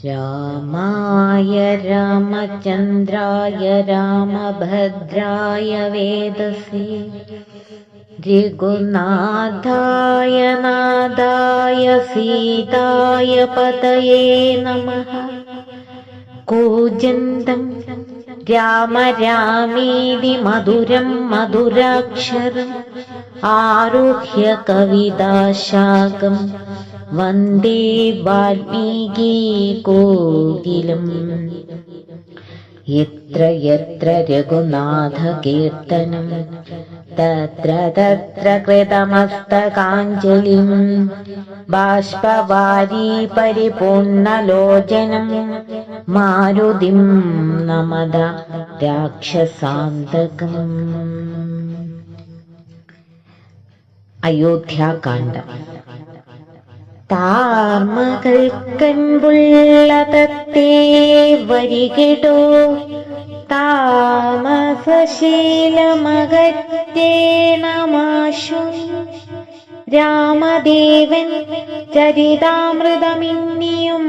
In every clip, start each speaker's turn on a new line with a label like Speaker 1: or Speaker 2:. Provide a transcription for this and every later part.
Speaker 1: രാമായ രാമചന്ദ്രായ രാമഭദ്രായ വേദസേ രഘുനാഥായ നാഥായ സീതായ പതയേ നമഃ. കൂജന്തം രാമ രാമേതി മധുരം മധുരാക്ഷരം ആരുഹ്യ കവിതാശാഖം വന്ദേ വാൽമീകി കോകിലം. യത്ര യത്ര രഘുനാഥ കീർത്തനം തത്ര തത്ര കൃതമസ്തകാഞ്ജലിം ബാഷ്പവാരി പരിപൂർണലോചനം മാരുതിം നമത രാക്ഷസാന്തകം. അയോധ്യാകാന്ഡം. താർമകൾ കൺപുള്ളതത്തേ വരികെടോ താമസശീലമകറ്റേണമാശു. രാമദേവൻ ചരിതാമൃതമിന്നിയും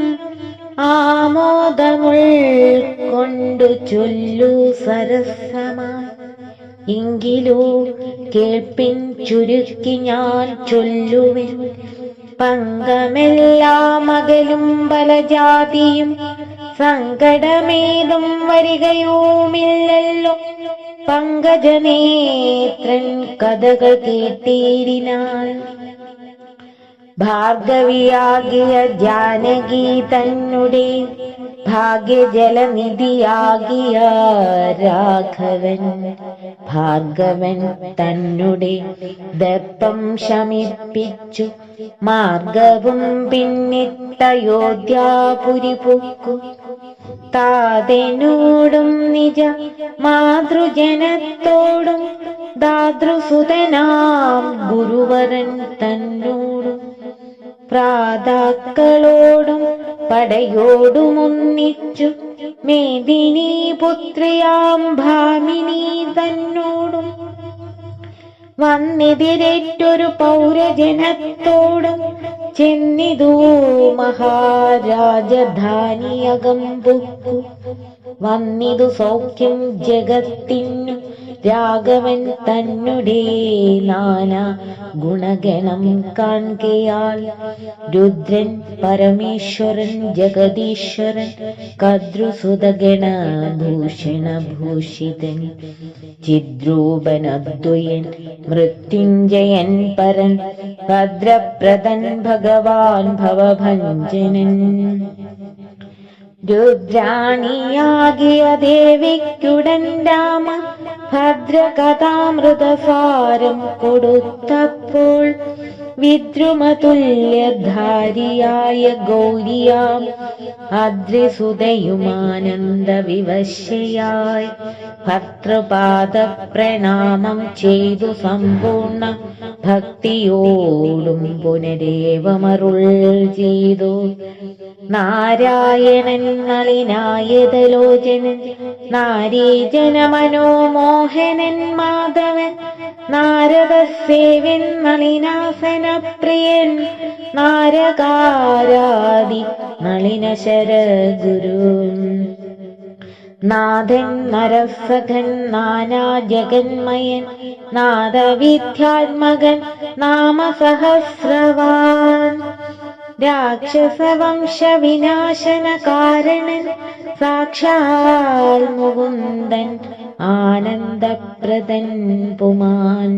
Speaker 1: ആമോദമുൾക്കൊണ്ടു ചൊല്ലു സരസമായി. എങ്കിലോ കേൾപ്പിൻ ചുരുക്കി ഞാൻ ചൊല്ലുവിൻ. പങ്കമെല്ലാം അകലും ബലജാതിയും സങ്കടമേതും വരികയുമില്ലല്ലോ. പങ്കജനേത്രൻ കഥകൾ കേട്ടീരിനാൽ ഭാർഗവിയാകിയ ജാനകി തന്നെ ഭാഗ്യജലനിധിയാകിയ രാഘവൻ ഭാർഗവൻ തന്നെ ദർപ്പം ശമിപ്പിച്ചു മാർഗവും പിന്നിട്ടയോധ്യാപുരി പൊക്കു. താതനോടും നിജ മാതൃജനത്തോടും ദാതൃസുതനാം ഗുരുവരൻ തന്നോടും പ്രാതാക്കളോടും പടയോടുമൊന്നിച്ചു മേദിനി പുത്രിയാം ഭാമിനി തന്നോടും വന്നെതിരേറ്റൊരു പൗരജനത്തോടും ചെന്നിതു മഹാരാജധാനിയകം പൊക്കു. വന്നിതു സൗഖ്യം ജഗത്തിനു രാഘവൻ തന്നെ നാനാ ഗുണഗണം കാൺകയാൽ. രുദ്രൻ പരമേശ്വരൻ ജഗദീശ്വരൻ കദ്രുസുതഗണഭൂഷണഭൂഷിതൻ ചിദ്രൂപനദ്വയൻ മൃത്യുഞ്ജയൻ പരൻ ഭദ്രപ്രദൻ ഭഗവാൻ ഭവഭഞ്ജനൻ. രുദ്രാണിയാകിയ ദേവിക്കുടൻ രാമ ഭദ്രകഥാമൃതസാരം കൊടുത്തപ്പോൾ വിദ്രുമതുല്യധാരിയായ ഗൗരിയാം അദ്രിസുതയുമാനന്ദ വിവശയായി ഭർത്തൃപാദ പ്രണാമം ചെയ്തു സമ്പൂർണ്ണ ഭക്തിയോടും പുനരേവമരുൾ ചെയ്തു. നാരായണൻ നളിനായതലോചനൻ നാരീജന മനോമോഹനൻ മാധവൻ നാരദസേവൻ നളിനാസന പ്രിയൻ നാരകാരാദി നളിനശര ഗുരു. നാഥൻ നരസഖൻ നാനാ ജഗന്മയൻ നാദവിദ്യാത്മകൻ നാമസഹസ്രവാൻ രാക്ഷസവംശ വിനാശന കാരണൻ സാക്ഷാൽ മുകുന്ദൻ ആനന്ദപ്രദൻ പുമാൻ.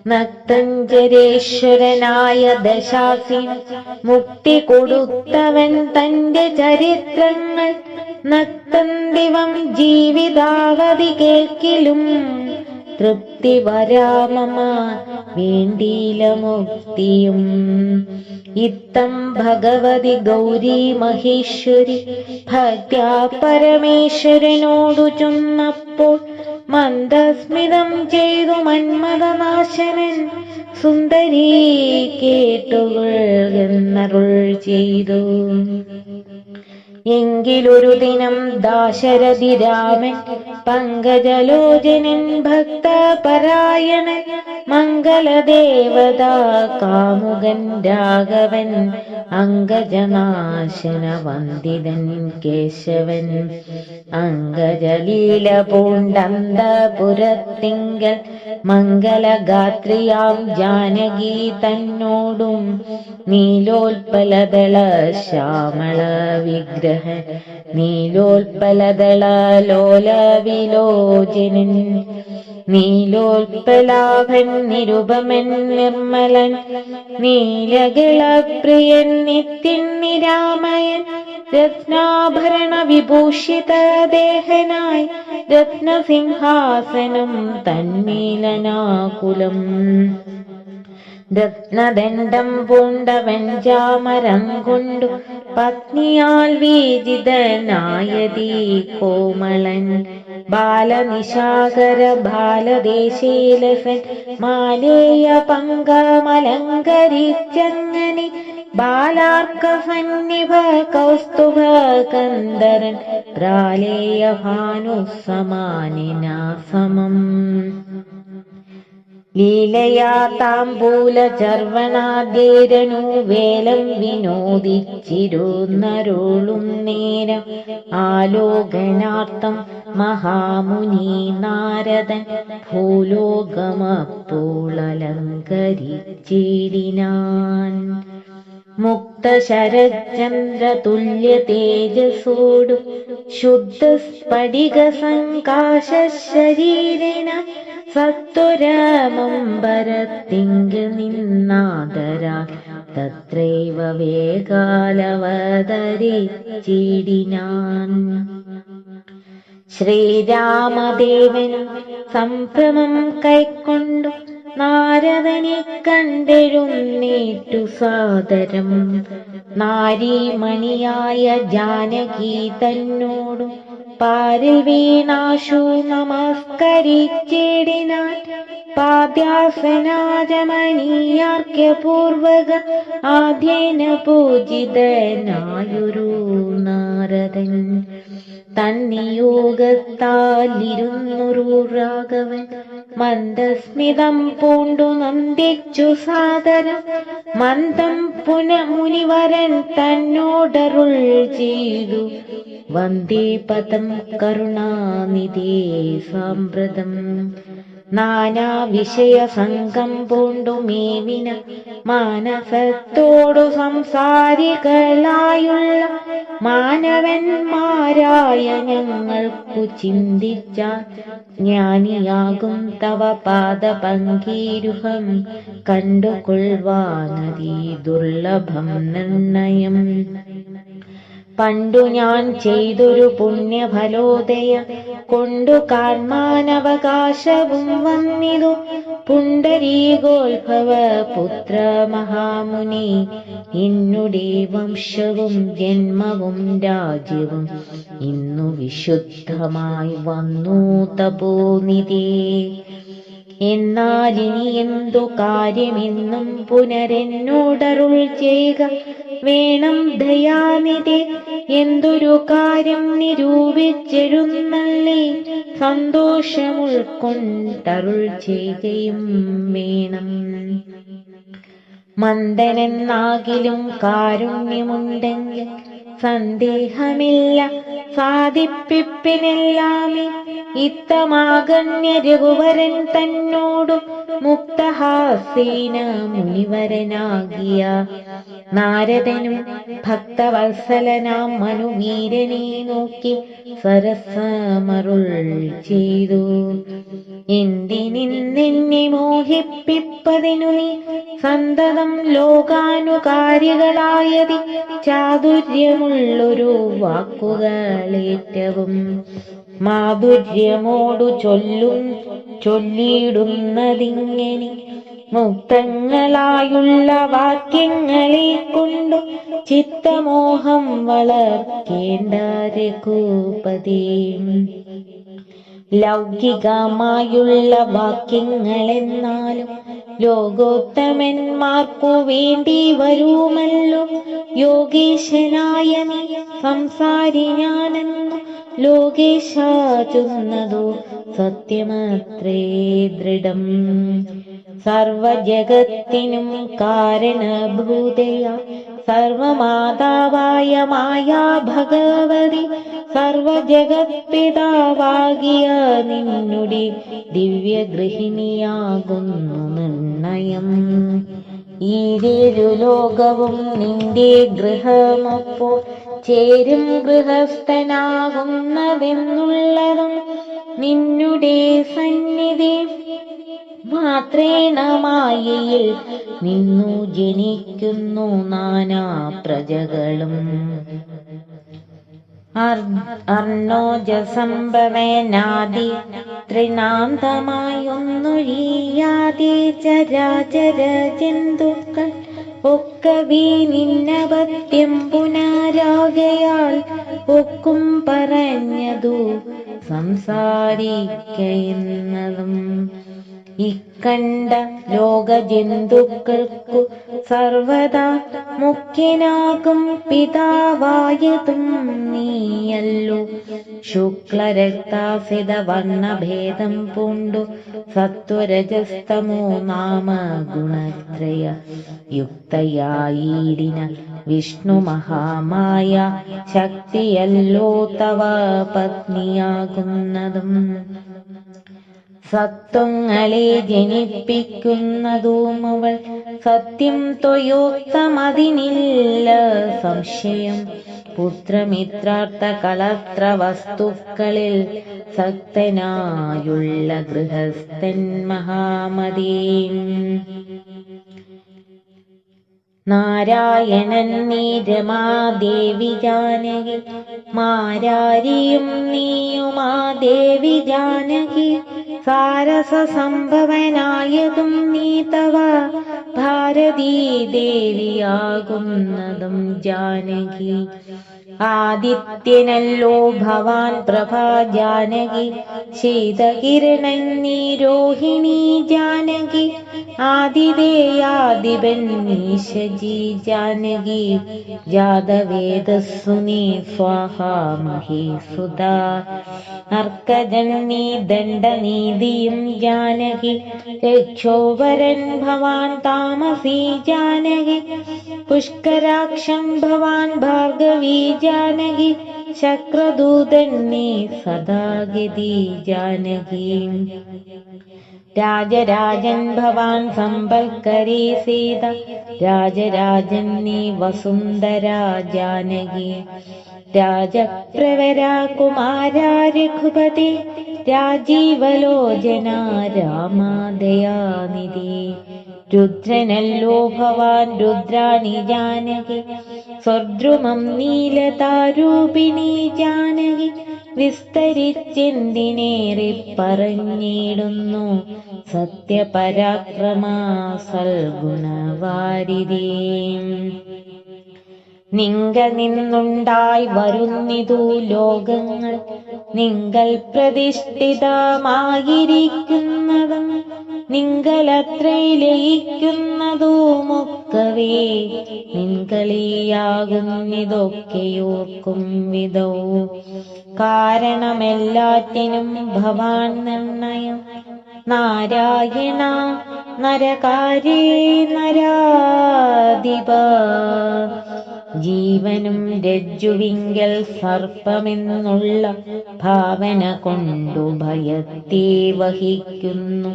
Speaker 1: നക്തഞ്ചരേശ്വരനായ ദശാസിൻ മുക്തി കൊടുത്തവൻ തന്റെ ചരിത്രങ്ങൾ നക്തന്തിവം ജീവിതാവധി കേൾക്കിലും തൃപ്തി വരാമമ വേണ്ടീല മുക്തിയും. ഇത്തം ഭഗവതി ഗൗരി മഹേശ്വരി ഭക്ത്യാ പരമേശ്വരനോടു ചൊന്നപ്പോൾ മന്ദസ്മിതം ചെയ്തു മന്മഥനാശനൻ സുന്ദരീ കേട്ടുകൊള്ളുന്നരുൾ ചെയ്തു. എങ്കിലൊരു ദിനം ദാശരഥി രാമൻ പങ്കജലോചനൻ ഭക്തപരായണൻ മംഗളദേവതാ കാമുകൻ രാഘവൻ അങ്കജനാശന വന്ദിതൻ കേശവൻ അങ്കജലീല പൂണ്ടന്തപുരത്തിങ്കൽ മംഗളഗാത്രിയാം ജാനകി തന്നോടും നീലോൽപലദള ശ്യാമള വിഗ്രഹ നീലോൽപലദള ലോല വിലോചനൻ നീലോൽപലാഭൻ നിരുപമൻ നിർമ്മലൻ നീലകളപ്രിയൻ നിത്യൻ നിരാമയൻ രത്നാഭരണ വിഭൂഷിത ദേഹനായി രത്നസിംഹാസനം തന്മീലനാകുലം രത്നദണ്ഡം പൂണ്ടവൻ ചാമരം കൊണ്ടു പത്നിയാൽ വീജിതനായതീ കോമളൻ ബാലനിശാകര ബാലദേശീലസൻ മാലേയ പങ്കമലങ്കരിച്ചങ്ങനെ ബാലാർക്ക സന്നിഭ കൗസ്തുഭ കന്ദരൻ പ്രാലേയ ഭാനുസമാനിനാ സമം ലീലയാ താംബൂല ചർവണാദ്യേരനു വേലം വിനോദിച്ചിരുന്നരുളും നേരം ആലോകനാർത്ഥം മഹാമുനി നാരദൻ ഭൂലോകമപ്പോളലങ്കരിച്ചിടിനാൻ മുക്തശരചന്ദ്ര തുല്യ തേജസോടു ശുദ്ധ സ്ഫടിക സങ്കാശ ശരീരന സത്വരമംബരത്തിങ്കൽ നിന്നാദരാൽ തത്രൈവ വേഗാലവതരിച്ചിടിനാൻ ശ്രീരാമദേവനും സംഭ്രമം കൈക്കൊണ്ടു നാരദനെ കണ്ടെഴുന്നേറ്റു സാദരം നാരീമണിയായ ജാനകി തന്നോടും പാരിൽ വീണാശു നമസ്കരിച്ചിടിനാൻ പാദ്യാസനാജമനീയാർക്യപൂർവക ആദ്യേന പൂജിതനായൊരു നാരദൻ തന്നിയോഗത്താലിരുന്നൊരു രാഘവൻ മന്ദസ്മിതം പൂണ്ടു നന്ദിച്ചു സാദരം മന്ദം മുനിവരൻ തന്നോടരുൾ ചെയ്തു വന്ദേ പദം കരുണാനിധേ സാമ്പ്രതം നാനാ വിഷയ സംഘം പൂണ്ടു മേവിന മാനസത്തോടു സംസാരികളായുള്ള മാനവന്മാരായ ഞങ്ങൾക്കു ചിന്തിച്ചാൽ ജ്ഞാനിയാകും തവ പാദപങ്കീരുഹം കണ്ടുകൊള്ളുവാനതി ദുർലഭം നിർണയം പണ്ടു ഞാൻ ചെയ്തൊരു പുണ്യഫലോദയ കൊണ്ടു കാൺമാനവകാശവും വന്നിതു പുണ്ടരീകോത്ഭവ പുത്ര മഹാമുനി എന്നുടെ വംശവും ജന്മവും രാജ്യവും ഇന്നു വിശുദ്ധമായി വന്നു തപോനിധേ എന്നാലിനി എന്തു കാര്യമെന്നും പുനരെന്നോടരുൾ ചെയ്യുക വേണം ദയാനിധി എന്തൊരു കാര്യം നിരൂപിച്ചെഴുന്നള്ളി സന്തോഷമുൾക്കൊണ്ടരുൾ ചെയ്യുകയും വേണം മന്ദനെന്നാകിലും കാരുണ്യമുണ്ടെങ്കിൽ സന്ദേഹമില്ല സാധിപ്പിപ്പിനെല്ലാമേ ഇത്തമാകന്യ രഘുവരൻ തന്നോടു മുക്തഹാസീന മുനിവരനാകിയ നാരദനും ഭക്തവത്സലനാം മനുവീരനെ നോക്കി സരസമരുൾ ചെയ്തു എന്തിനിന്നെ മോഹിപ്പിപ്പതിനു നീ സന്തതം ലോകാനുകാരികളായതി ചാതുര്യമുള്ളൊരു വാക്കുകളേറ്റവും മാധുര്യമോടു ചൊല്ലിയിടുന്നതിങ്ങനെ മുക്തങ്ങളായുള്ള വാക്യങ്ങളെ കൊണ്ടു ചിത്തമോഹം വളർക്കേണ്ട രഘുപതി ലൗകികമായുള്ള വാക്യങ്ങളെന്നാലും ലോകോത്തമന്മാർക്കു വേണ്ടി വരുമല്ലോ. യോഗീശനായ നീ സംസാരി ഞാനെന്നു ലോകേശാചുന്നതു സത്യമത്രേ ദൃഢം. സർവജഗത്തിനും കാരണഭൂതയ സർവമാതാവായ മായാ ഭഗവതി സർവജഗത്പിതാവാകിയ നിന്നുടെ ദിവ്യഗൃഹിണിയാകുന്നു നിർണയം. ഈരേഴു ലോകവും നിന്റെ ഗൃഹമപ്പോൾ ചേരും ഗൃഹസ്ഥനാകുന്നതെന്നുള്ളതും നിന്നുടെ സന്നിധി മാത്രേണ മായയിൽ നിന്നു ജനിക്കുന്നു നാനാ പ്രജകളും. അർണോജസംഭവനാദി ത്രിനാന്തമായൊന്നൊഴിയാതെ ചരാചര ജന്തുക്കൾ ഒക്കവേ നിന്നപത്യം പുനരാകയാൽ ഒക്കും പറഞ്ഞതു സംസാരിക്കുന്നതും. ഇക്കണ്ട ലോകജന്തുക്കൾക്കു സർവദാ മുഖ്യനാകും പിതാവായതും നീയല്ലോ. ശുക്ലരക്താസിത വർണ്ണഭേദം പൂണ്ടു സത്വരജസ്തമോ നാമ ഗുണത്രയ യുക്തയായിടിന വിഷ്ണു മഹാമായ ശക്തിയല്ലോ തവ പത്നിയാകുന്നതും. സത്വങ്ങളെ ജനിപ്പിക്കുന്നതും അവൾ സത്യം ത്വയോക്തമതിനില്ല സംശയം. പുത്രമിത്രാർത്ഥ കളത്ര വസ്തുക്കളിൽ സക്തനായുള്ള ഗൃഹസ്ഥൻ മഹാമതീ. നാരായണൻ നീ രമാദേവി ജാനകി മാരാരിയും നീയുമാദേവി ജാനകി സാരസ സംഭവനായതും നീ തവ ഭാരതീ ദേവിയാകുന്നതും ജാനകി. ആദിത്യനല്ലോ ഭവാൻ പ്രഭാ ജാനകി ശീതകിരണൻ നീ രോഹിണി ജാനകി ആദിദേയാദിപൻ നീശജി ജാനകി ജാതവേദസ്സു നീ സ്വാഹാ മഹീസുത അർക്കജൻ നീ ദണ്ഡനീതിയും ജാനകി രക്ഷോവരൻ ഭവാൻ താമസി ജാനകി പുഷ്കരാക്ഷൻ ഭവാൻ ഭാർഗവീ ജാനകി ശക്രദൂതൻ നീ സദാഗതി ജാനകി രാജരാജൻ ഭവാൻ സമ്പൽക്കരീ സീത രാജരാജൻ നീ വസുന്ധര ജാനകി രാജപ്രവര കുമാര രഘുപതി രാജീവലോചന രാമദയാനിധി രുദ്രനല്ലോ ഭവാൻ രുദ്രാണി ജാനകി സ്വർദ്രുമം നീലതാരൂപിണി ജാനകി വിസ്തരിച്ചെന്തിനേറെ പറഞ്ഞിടുന്നു സത്യപരാക്രമ സൽഗുണവാരിധി നിങ്ങൾ നിന്നുണ്ടായി വരുന്നിതു ലോകങ്ങൾ നിങ്ങൾ പ്രതിഷ്ഠിതമായിരിക്കുന്നതും നിങ്ങളത്രേ ലയിക്കുന്നതുമൊക്കവേ നിൻകളിയാകുന്നിതൊക്കെയോർക്കും വിധോ കാരണമെല്ലാറ്റിനും ഭവാൻ നിർണയം നാരായണ നരകാരേ നരാധിപ ജീവനും രജ്ജുവിങ്കൽ സർപ്പമെന്നുള്ള ഭാവന കൊണ്ടു ഭയത്തെ വഹിക്കുന്നു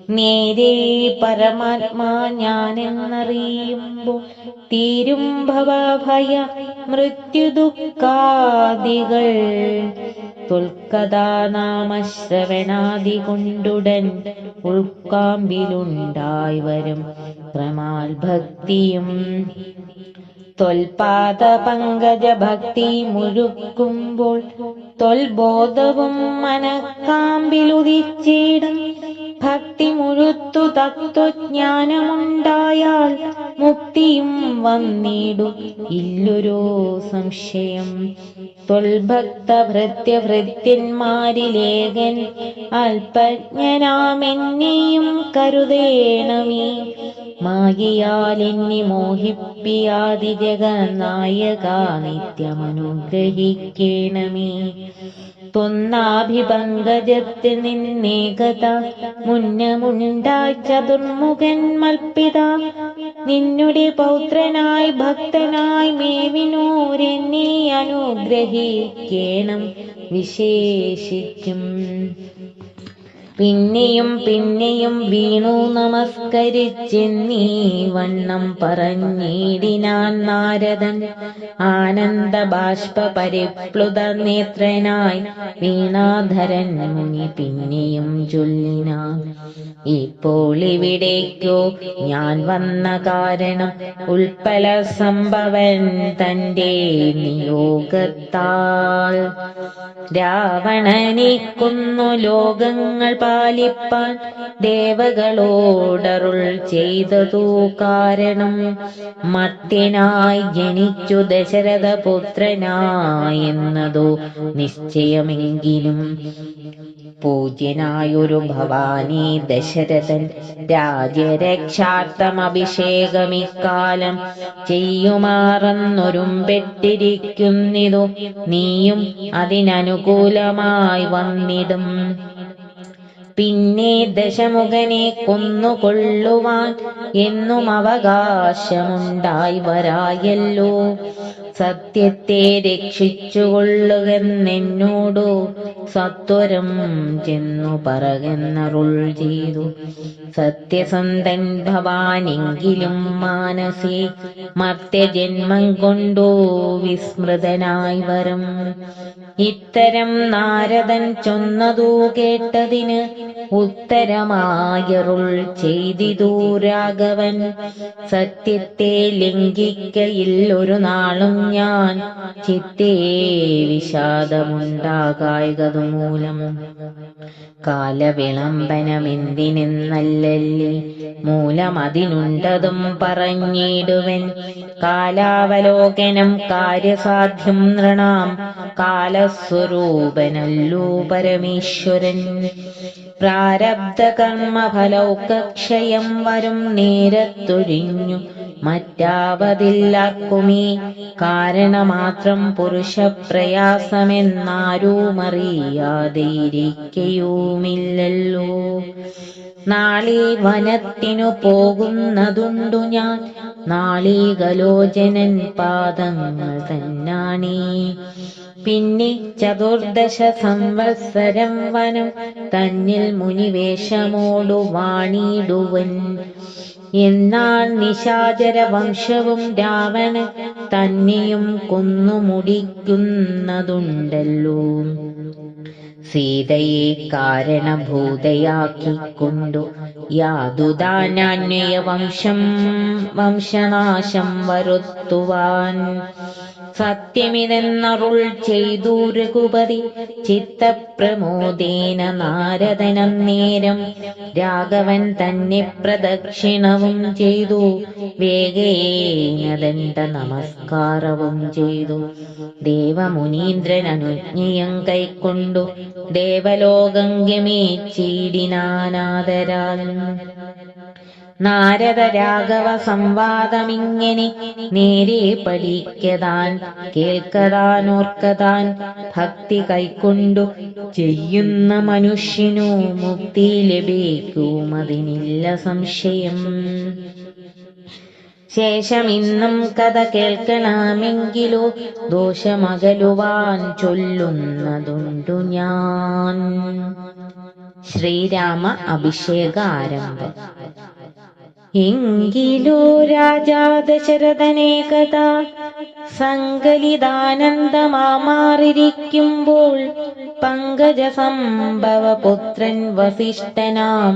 Speaker 1: നേരെ പരമാത്മാ ഞാനെന്നറിയുമ്പോൾ തീരും ഭവഭയ മൃത്യുദുഃഖാദികൾ തുൽക്കഥാ നാമശ്രവണാദി കൊണ്ടുടൻ ഉൾക്കാമ്പിലുണ്ടായി വരും ക്രമാൽ ഭക്തിയും തൊൽപാദ പങ്കജ ഭക്തി മുഴുക്കുമ്പോൾ തൊൽബോധവും മനക്കാമ്പിലുദിച്ചിടും ഭക്തി മുഴുത്തു തത്വജ്ഞാനമുണ്ടായാൽ മുക്തിയും വന്നിടു ഇല്ലൊരു സംശയം. ത്വൽഭക്ത ഭൃത്യഭൃത്യന്മാരിലേകൻ അല്പജ്ഞനാമെന്നെയും കരുതേണമേ. മായയാൽ എന്നെ മോഹിപ്പിയാതി ജഗന്നായക നിത്യമനുഗ്രഹിക്കേണമേ. തൊന്നാഭിപങ്കജത്തിൽ നിന്നേകത മുന്നമുണ്ടായി ചതുർമുഖൻ മൽപ്പിത. നിന്നുടെ പൗത്രനായി ഭക്തനായി മേവിനോരെന്നെ അനുഗ്രഹിക്കേണം വിശേഷിക്കും. പിന്നെയും പിന്നെയും വീണു നമസ്കരിച്ചെന്നീ വണ്ണം പറഞ്ഞിടിനാൻ നാരദൻ. ആനന്ദ ബാഷ്പ പരിപ്ലുത നേത്രനായി വീണാധരൻ മുനി പിന്നെയും ചൊല്ലിനാൻ. ഇപ്പോൾ ഇവിടേക്കോ ഞാൻ വന്ന കാരണം ഉൽപ്പല സംഭവൻ തന്റെ നിയോഗത്താൽ. രാവണനെ കൊന്നു ലോകങ്ങൾ പാലിപ്പാൻ ദേവകളോടരുൾ ചെയ്തതു കാരണം. മർത്യനായി ജനിച്ചു ദശരഥപുത്രനായെന്നതോ നിശ്ചയമെങ്കിലും പൂജ്യനായൊരു ഭവാനി ദശരഥൻ രാജ്യരക്ഷാർത്ഥമഭിഷേകമിക്കാലം ചെയ്യുമാറന്നൊരുമ്പെട്ടിരിക്കുന്നിതു. നീയും അതിനനുകൂലമായി വന്നിടും. പിന്നെ ദശമുഖനെ കൊന്നുകൊള്ളുവാൻ എന്നും അവകാശമുണ്ടായി വരായല്ലോ. സത്യത്തെ രക്ഷിച്ചുകൊള്ളുകെന്നെന്നോടു സത്വരം ചെന്നു പറകെന്നരുൾ ചെയ്തു. സത്യസന്ധൻ ഭവാനെങ്കിലും മാനസേ മർത്യജന്മം കൊണ്ടു വിസ്മൃതനായി വരം. ഇത്തരം നാരദൻ ചൊന്നതു കേട്ടതിന് ഉത്തരമായരുൾ ചെയ്തിതു രാഘവൻ. സത്യത്തെ ലംഘിക്കയിൽ ഒരു നാളും ഞാൻ ചിത്തേ വിഷാദമുണ്ടാകായകതു മൂലം. കാലവിളംബനമെന്തിനെന്നല്ലല്ലേ മൂലമതിനുണ്ടതും പറഞ്ഞിടുവൻ. കാലാവലോകനം കാര്യസാധ്യം നൃണാം കാലസ്വരൂപനല്ലോ പരമേശ്വരൻ. പ്രാരബ്ധ കർമ്മഫലൗകക്ഷയം വരും നേരത്തൊഴിഞ്ഞു മറ്റാവതില്ലാർക്കുമീ കാരണമാത്രം പുരുഷപ്രയാസമെന്നാരുമറിയാതെയിരിക്കയുമില്ലല്ലോ. നാളെ വനത്തിനു പോകുന്നതുണ്ടു ഞാൻ നാളീകലോചനൻ പാദങ്ങൾ തന്നാണേ. പിന്നെ 14 സംവത്സരം വനം തന്നിൽ മുനിവേഷമോടു വാണിടുവൻ. എന്നാൽ നിശാചര വംശവും രാവണൻ തന്നെയും കൊന്നു മുടിക്കുന്നതുണ്ടല്ലോ. സീതയെ കാരണഭൂതയാക്കിക്കൊണ്ടു യാതുദാനാന്വയ വംശനാശം വരുത്തുവാൻ സത്യമിതെന്നരുൾ ചെയ്തു രഘുപതി. ചിത്തപ്രമോദേന നാരദനന്നേരം രാഘവൻ തന്നെ പ്രദക്ഷിണവും ചെയ്തു. വേഗേന ദണ്ഡ നമസ്കാരവും ചെയ്തു. ദേവമുനീന്ദ്രൻ അനുജ്ഞയും കൈക്കൊണ്ടു ദേവലോകം ഗമിച്ചിടിനാനാദരാൽ. നാരദ രാഘവ സംവാദമിങ്ങനെ നേരെ പഠിക്കതാൻ കേൾക്കതാൻ ഓർക്കതാൻ. ഭക്തി കൈക്കൊണ്ടു ചെയ്യുന്ന മനുഷ്യനു മുക്തി ലഭിക്കുമതിനില്ല സംശയം. ശേഷം ഇന്നും കഥ കേൾക്കണമെങ്കിലോ ദോഷമകലുവാൻ ചൊല്ലുന്നതുണ്ടു ഞാൻ. ശ്രീരാമ അഭിഷേക ആരംഭം. എങ്കിലോ രാജാ ദശരഥനേകഥ സങ്കലിതാനന്ദമാറിയിരിക്കുമ്പോൾ പങ്കജ സംഭവ പുത്രൻ വസിഷ്ഠനാം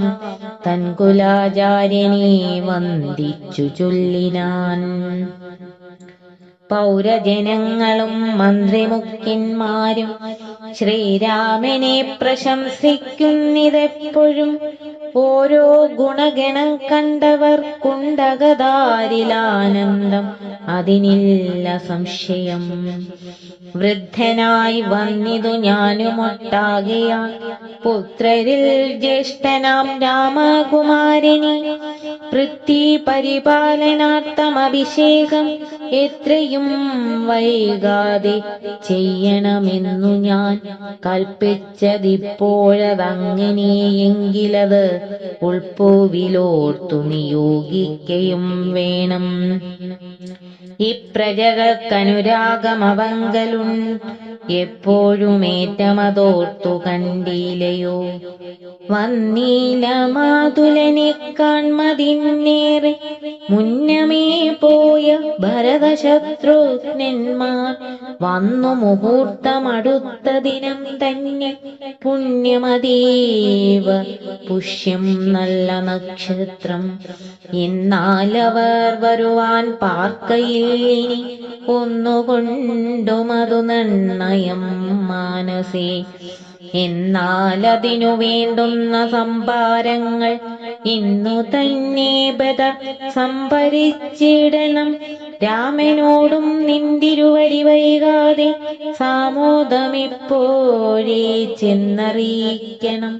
Speaker 1: തൻകുലാചാര്യനെ വന്ദിച്ചു ചൊല്ലിനാൻ. പൗരജനങ്ങളും മന്ത്രിമുഖ്യന്മാരും ശ്രീരാമനെ പ്രശംസിക്കുന്നിതെപ്പോഴും. ഓരോ ഗുണഗണം കണ്ടവർക്കുണ്ടകതാരിലാനന്ദം, അതിനില്ല സംശയം. വൃദ്ധനായി വന്നിതു ഞാനുമൊട്ടാകയാൽ പുത്രരിൽ ജ്യേഷ്ഠനാം രാമകുമാരനെ പൃഥ്വി പരിപാലനാർത്ഥം അഭിഷേകം എത്രയും വൈകാതെ ചെയ്യണമെന്നു ഞാൻ കൽപ്പിച്ചതിപ്പോഴതങ്ങനെയെങ്കിലത് ഉൾപ്പൂവിലോർത്തു നിയോഗിക്കയും വേണം. ഇപ്രജകൾക്കനുരാഗമവങ്കലുൺ എപ്പോഴുമേറ്റമതോർത്തു കണ്ടിലയോ. വന്നീല മാതുലനെ കാൺമതിന്നേറെ മുന്നമേ പോയ ഭരതശത്രുഘ്നന്മാർ വന്നു മുഹൂർത്തമടുത്ത ദിനം തന്നെ പുണ്യമതീവ പുഷ്യം നല്ല നക്ഷത്രം. എന്നാലവർ വരുവാൻ പാർക്കയിൽ ഇനി ഒന്നുകൊണ്ടുമതു നിർണയം മാനസേ. എന്നാലതിനു വേണ്ടുന്ന സംഭാരങ്ങൾ ഇന്നു തന്നെ ബദ സംഭരിച്ചിടണം. രാമനോടും നിന്തിരുവടി വൈകാതെ സാമോദമിപ്പോഴേ ചെന്നറിയിക്കണം.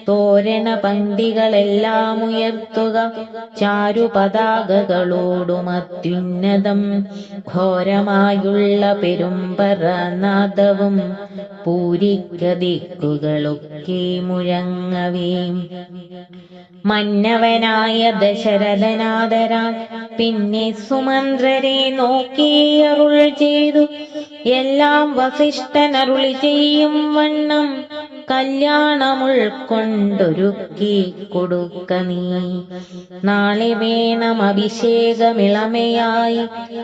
Speaker 1: തോരണ പങ്ക്തികളെല്ലാം ഉയർത്തുക ചാരുപതാകകളോടും അത്യുന്നതം. ഘോരമായുള്ള പെരുമ്പറനാദവും പൂരിക്കദിക്കുകളൊക്കെ മുഴങ്ങവേ. മന്നവനായ ദശരഥനാദരാൽ പിന്നെ സുമന്ത്രരെ നോക്കി അരുൾ ചെയ്തു. എല്ലാം വസിഷ്ഠനരുളി ചെയ്യും വണ്ണം കല്യാണമുൾക്കൊണ്ടൊരുക്കി കൊടുക്ക നീ. നാളെ വേണം അഭിഷേകമിളമയായി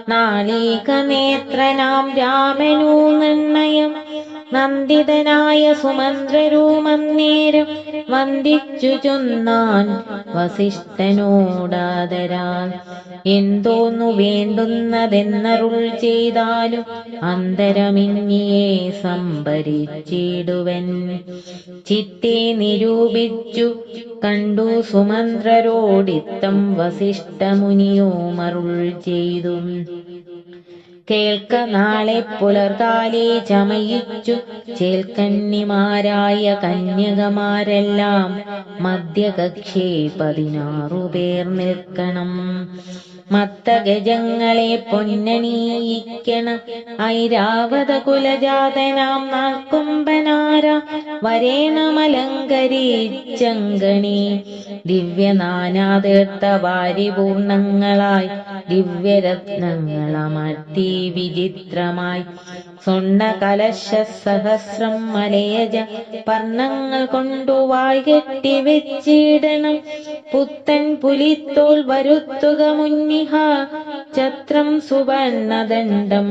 Speaker 1: നാളീക നേത്രനാം രാമനു നിർണയം. നന്ദിതനായ സുമന്ത്രരൂമന്നേരം വന്ദിച്ചു ചൊന്നാൻ വസിഷ്ഠനോടാദരാൽ. എന്തോന്നു വേണ്ടുന്നതെന്നരുൾ ചെയ്താലും അന്തരമിന്നിയെ സംഭരിച്ചിടുവൻ. ചിത്തെ നിരൂപിച്ചു കണ്ടു സുമന്ത്രരോടിത്തം വസിഷ്ഠമുനിയോമരുൾ ചെയ്തു. കേൾക്ക നാളെ പുലർകാലേ ചമയിച്ചു ചേൽക്കന്നിമാരായ കന്യകമാരെല്ലാം മധ്യകക്ഷേ 16 പേർ നിൽക്കണം. മത്തഗജങ്ങളെ പൊന്നണിയിക്കണ ഐരാവത കുലജാതനാം നാൽക്കൊമ്പനാര വരേണമലങ്കരിച്ചങ്കണി. ദിവ്യനാനാതീർത്ഥ വാരിപൂർണങ്ങളായി ദിവ്യരത്നങ്ങളമർത്തി വിചിത്രമായി സ്വർണ്ണ കലശ സഹസ്രം മലയജ പർണങ്ങൾ കൊണ്ടു വായ്കെട്ടി വെച്ചിടണം. പുത്തൻ പുലിത്തോൾ വരുത്തുക മുന്നിഹ ഛത്രം സുവർണദണ്ഡം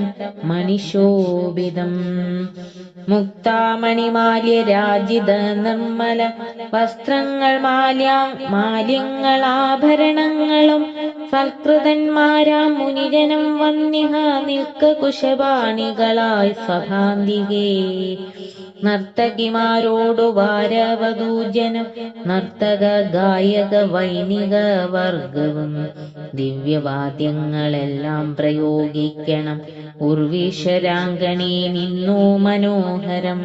Speaker 1: മണിശോഭിതം. മുക്താമണിമാല്യ രാജിത നിർമ്മല വസ്ത്രങ്ങൾ മാല്യങ്ങളാഭരണങ്ങളും സൽകൃതന്മാരാം മുനിജനം വന്നിഹ നിൽക്ക കുശപാണികളായി സഭാന്തികേ. നർത്തകിമാരോടു വാരവധൂജനം നർത്തക ഗായക വൈണിക വർഗവും ദിവ്യവാദ്യങ്ങളെല്ലാം പ്രയോഗിക്കണം. ഉർവീശ്വരാങ്കണേ നിന്നു മനോഹരം.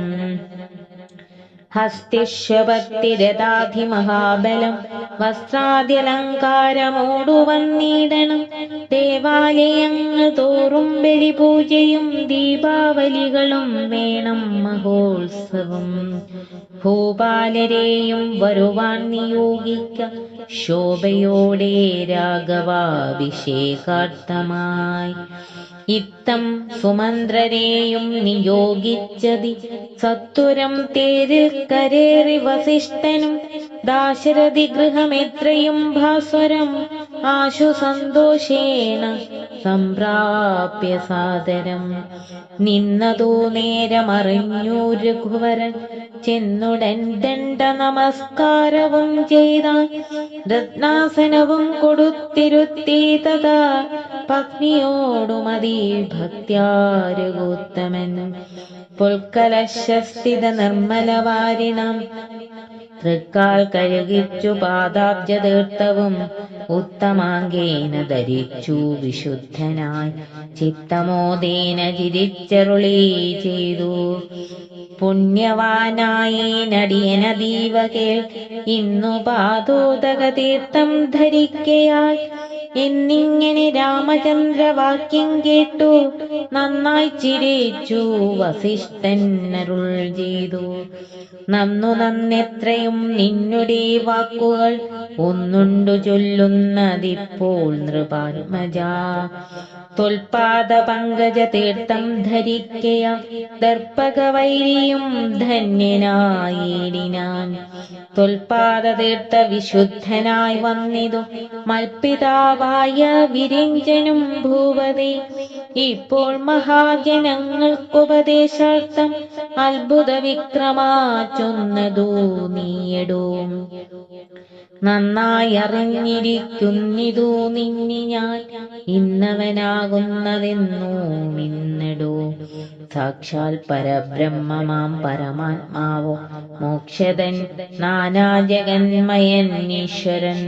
Speaker 1: ഹസ്തിശ്വപത്തിരഥാധിമഹാബലം വസ്ത്രാദ്യലങ്കാരമോടു വന്നിടണം. ദേവാലയങ്ങൾ തോറും ബലിപൂജയും ദീപാവലികളും വേണം മഹോത്സവം. ഭൂപാലരെയും വരുവാൻ നിയോഗിക്ക ശോഭയോടെ രാഘവാഭിഷേകാർത്ഥമായി. ഇത്തം സുമന്ത്രരെയും നിയോഗിച്ചതി സത്വരം തേരിൽ കരേറി വസിഷ്ഠനും ദാശരഥി ഗൃഹമെത്രയും ഭാസ്വരം ആശു സന്തോഷേണ സംപ്രാപ്യ സാദരം. നിന്നതോ നേരമറിഞ്ഞു രഘുവരൻ ചെന്നുടൻ ദണ്ഡ നമസ്കാരവും ചെയ്താൻ. രത്നാസനവും കൊടുത്തിരുത്തി തഥാ പത്നിയോടുമതി ഭക്ത്യാരഗോത്തമൻ. പുൽക്കലശസ്ഥിത നിർമ്മലവാരിണം തൃക്കാൽ കഴുകിച്ചു പാദാബ്ജതീർത്ഥവും ഉത്തമാംഗേന ധരിച്ചു വിശുദ്ധനായി ചിത്തമോദേന ചിരിച്ചരുളി ചെയ്തു. പുണ്യവാനായി നടിയനദീവ കേൾ, ഇന്നു പാദോദക തീർത്ഥം ധരിക്കയാൽ എന്നിങ്ങനെ രാമചന്ദ്രവാക്യം കേട്ടു നന്നായി ചിരിച്ചു വസിഷ്ഠൻ അരുൾ ചെയ്തു. നന്നു നന്നെത്രയും നിന്നുടെ വാക്കുകൾ ഒന്നുണ്ടു ചൊല്ലുന്നതിപ്പോൾ നൃപാത്മജാ. തൊൽപാദ പങ്കജ തീർത്ഥം ധരിക്കയ ദർപ്പകവൈരിയും ധന്യനായിടിനാൻ. തൊൽപാദ തീർത്ഥ വിശുദ്ധനായി വന്നിതു മൽപിതാവായ വിരിഞ്ചനും ഭൂപതി. ഇപ്പോൾ മഹാജനങ്ങൾക്കുപദേശാർത്ഥം അത്ഭുത വിക്രമാ ചൊന്നതു നീയടൂ. നന്നായി അറിഞ്ഞിരിക്കുന്നിതു നിന്നി ഞാൻ ഇന്നവനാകുന്നതെന്നു മിന്നടൂ. സാക്ഷാൽ പരബ്രഹ്മമാം പരമാത്മാവോ മോക്ഷദൻ നാനാജഗന്മയൻ ഈശ്വരൻ.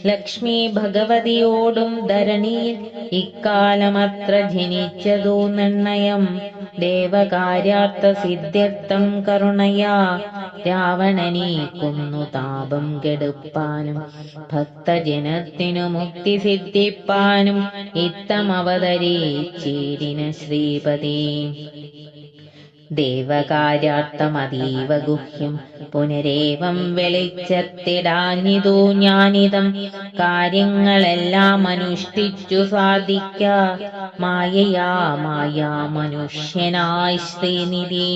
Speaker 1: ലക്ഷ്മി ഭഗവതിയോടും ധരണിയിൽ ഇക്കാലമത്ര ജനിച്ചതു നിർണയം. ദേവകാര്യാർത്ഥ സിദ്ധ്യർത്ഥം കരുണയാ രാവണനെ കൊന്നു താപം കെടുപ്പാനും ഭക്തജനത്തിനു മുക്തി സിദ്ധിപ്പാനും ഇത്തമവതരിച്ചിടിന ശ്രീപതി. ദേവകാര്യാർത്ഥമതീവ ഗുഹ്യം പുനരേവം വെളിച്ചത്തിടാഞ്ഞിതു ഞാനിതം. കാര്യങ്ങളെല്ലാം അനുഷ്ഠിച്ചു സാധിക്ക മായയാ മായാ മനുഷ്യനായി ശ്രീനിധി.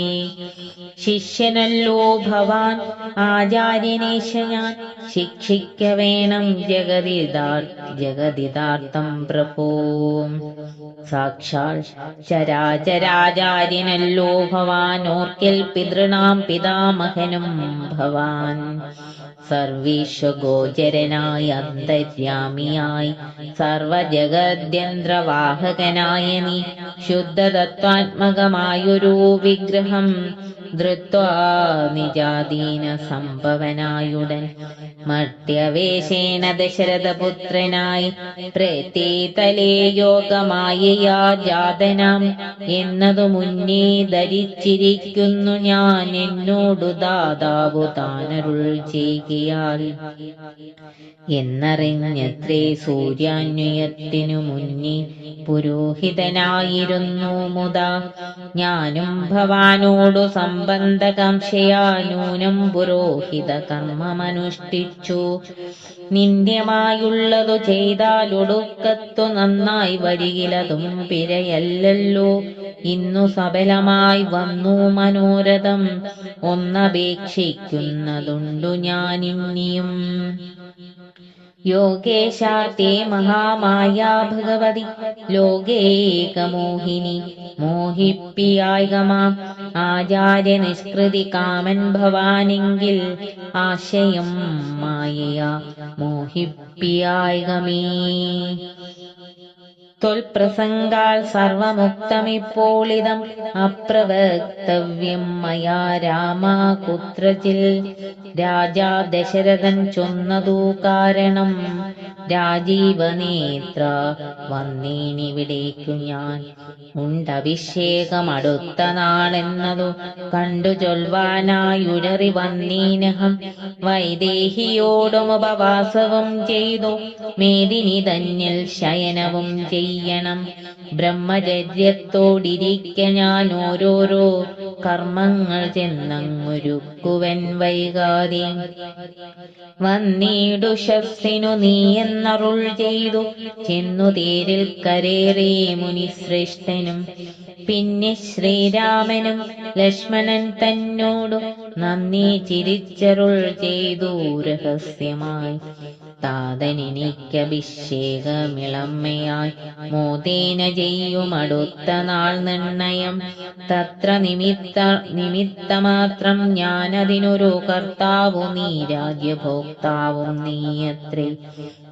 Speaker 1: ശിഷ്യനല്ലോ ഭവാൻ ആചാര്യനേശ ഞാൻ, ശിക്ഷിക്ക വേണം ജഗതിദാർത്ഥം പ്രഭോ. സാക്ഷാൽ ചരാചരാചാര്യനല്ലോ ഭവാൻ, ഓർക്കിൽ പിതൃണാം പിതാമഹനും ഭവാൻ. സർവീശ്വഗോചരനായി അന്തര്യാമിയായി സർവജഗദ്യന്ത്രവാഹകനായ നീ ശുദ്ധതത്വാത്മകമായൊരു വിഗ്രഹം ധൃത്വാ നിജാധീന സംഭവനായുടൻ മർത്യവേശേന ദശരഥപുത്രനായി പ്രേതീതലേ യോഗമായയാ ജാതനാം എന്നതു മുന്നേ ധരിച്ചിരിക്കുന്നു ഞാൻ. എന്നോടു ദാതാവു താനരുൾ ചെയ്യുകയാൽ എന്നറിഞ്ഞത്രേ സൂര്യാന്വയത്തിനു മുന്നേ പുരോഹിതനായിരുന്നു മുതാ. ഞാനും ഭവാനോടു സംബന്ധകാംക്ഷയാ നൂനം പുരോഹിത കർമ്മമനുഷ്ഠിച്ചു. നിന്ദ്യമായുള്ളതു ചെയ്താലൊടുക്കത്തു നന്നായി വരികിലതും പിഴയല്ലല്ലോ. ഇന്നു സബലമായി വന്നു മനോരഥം, ഒന്നപേക്ഷിക്കുന്നതുണ്ടു ഞാനിന്നിയും. യോഗേശാ തേ മഹാമായാ ഭഗവതി ലോകേകമോഹിനി. മോഹിപ്പിയായികമാം ആചാര്യ നിഷ്കൃതി കാമൻ ഭവാനെങ്കിൽ ആശയം മായയാ മോഹിപ്പിയായികമേ. ത്വൽപ്രസംഗാൽ സർവമുക്തമിപ്പോളിതം അപ്രവക്തവ്യം മയാ രാമ കുത്രചിൽ. രാജാ ദശരഥൻ ചൊന്നതു കാരണം രാജീവനേത്ര വന്നേനിവിടേക്കു ഞാൻ. ഉണ്ടഭിഷേകമടുത്ത നാളെന്നതു കണ്ടു ചൊൽവാനായുഴറി വന്നീനഹം. വൈദേഹിയോടുമുപവാസവും ചെയ്തു മേദിനി തന്നിൽ ശയനവും ചെയ്യണം. ബ്രഹ്മചര്യത്തോടിരിക്ക ഞാൻ ഓരോരോ കർമ്മങ്ങൾ ചെന്നങ്ങൊരുക്കുവൻ വൈകാതെ. വന്നീടുഷസ്സിനു നീ എന്നരുൾ ചെയ്തു ചെന്നു തേരിൽ കരേറി മുനിശ്രേഷ്ഠനും. പിന്നെ ശ്രീരാമനും ലക്ഷ്മണൻ തന്നോടു നന്ദി ചിരിച്ചരുൾ ചെയ്തു രഹസ്യമായി. താതനെനിക്കഭിഷേകമിളമ്മയായി മോദേന ചെയ്യുമടുത്ത നാൾ നിർണയം. തത്ര നിമിത്തമാത്രം ഞാനതിനൊരു കർത്താവു നീ രാജ്യഭോക്താവും നീയത്രേ.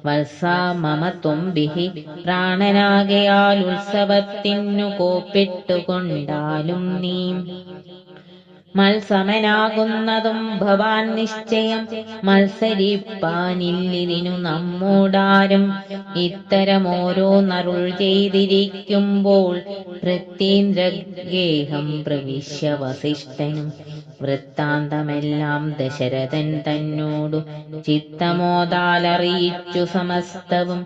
Speaker 1: വത്സാ മമ ത്വംബിഹി പ്രാണനാകയാൽ ഉത്സവത്തിനു കോപ്പിട്ടുകൊണ്ടാലും നീ. മത്സമനാകുന്നതും ഭവാൻ നിശ്ചയം. മത്സരിപ്പാനില്ലിതിനു നമ്മോടാരും. ഇത്തരമോരോന്നരുൾ ചെയ്തിരിക്കുമ്പോൾ ഭൃത്യേന്ദ്രഗേഹം പ്രവിശ്യ വസിഷ്ഠനും വൃത്താന്തമെല്ലാം ദശരഥൻ തന്നോടു ചിത്തമോദാലറിയിച്ചു സമസ്തവും.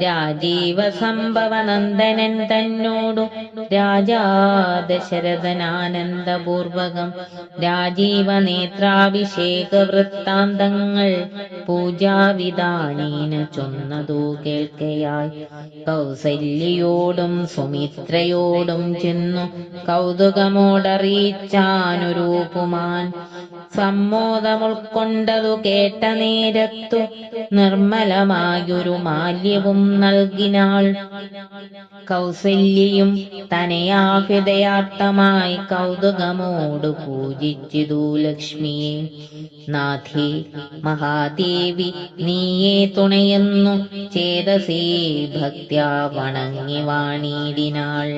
Speaker 1: രാജീവ സംഭവ നന്ദനൻ തന്നോടു രാജാ ദശരഥനാനന്ദപൂർവകം രാജീവ നേത്രാഭിഷേക വൃത്താന്തങ്ങൾ പൂജാവിധാനേന ചൊന്നതു കേൾക്കയായി. കൗസല്യയോടും സുമിത്രയോടും ചെന്നു കൗതുകമോടറിയിച്ചാനൊരു സമ്മോദമുൾക്കൊണ്ടതു കേട്ട നേരത്തു നിർമ്മലമായൊരു മാല്യവും നൽകിനാൾ. കൗസല്യയും തനയാഹൃദയാർത്ഥമായി കൗതുകമോടു പൂജിച്ചിതു ലക്ഷ്മിയെ. നാഥേ മഹാദേവി നീയേ തുണയെന്നു ചേതസേ ഭക്ത്യാ വണങ്ങി വാണിടിനാൾ.